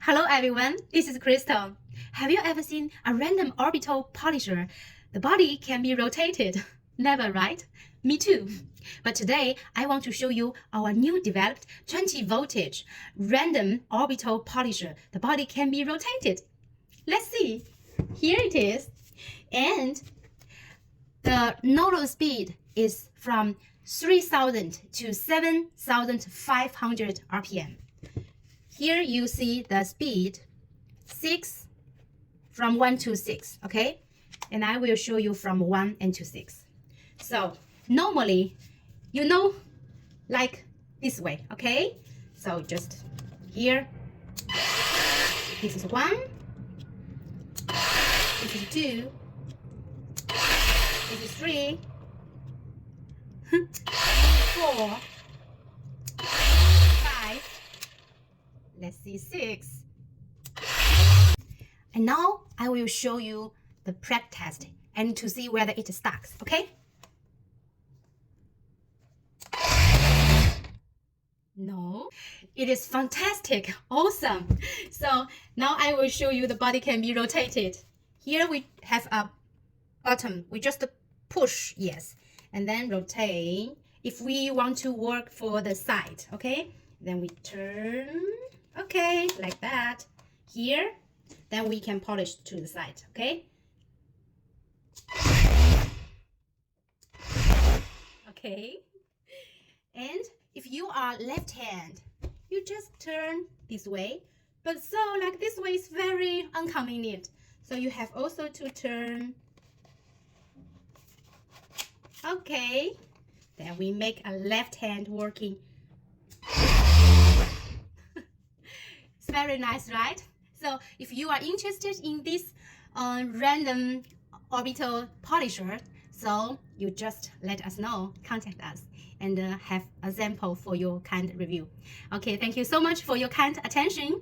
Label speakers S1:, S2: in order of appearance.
S1: Hello everyone, this is Crystal. Have you ever seen a random orbital polisher? The body can be rotated. Never, right? Me too. But today, I want to show you our new developed 20 voltage random orbital polisher. The body can be rotated. Let's see. Here it is. And the nodal speed is from 3000 to 7500 RPM. Here you see the speed 6 from 1 to 6, okay? And I will show you from 1 and to 6. So normally, like this way, okay? So just here, this is 1, this is 2, this is 3, 4, 5, let's see, 6. And now I will show you the practice test and to see whether it stacks, okay? No, it is fantastic, awesome. So now I will show you the body can be rotated. Here we have a button, we just push, yes, and then rotate. If we want to work for the side, okay, then we turn, okay, like that. Here, then we can polish to the side, okay? Okay. And if you are left hand, you just turn this way. But so like this way is very inconvenient. So you have also to turn. Okay. Then we make a left hand working. It's very nice, right? So if you are interested in this random orbital polisher, so you just let us know, contact us, and have a sample for your kind review. Okay, thank you so much for your kind attention.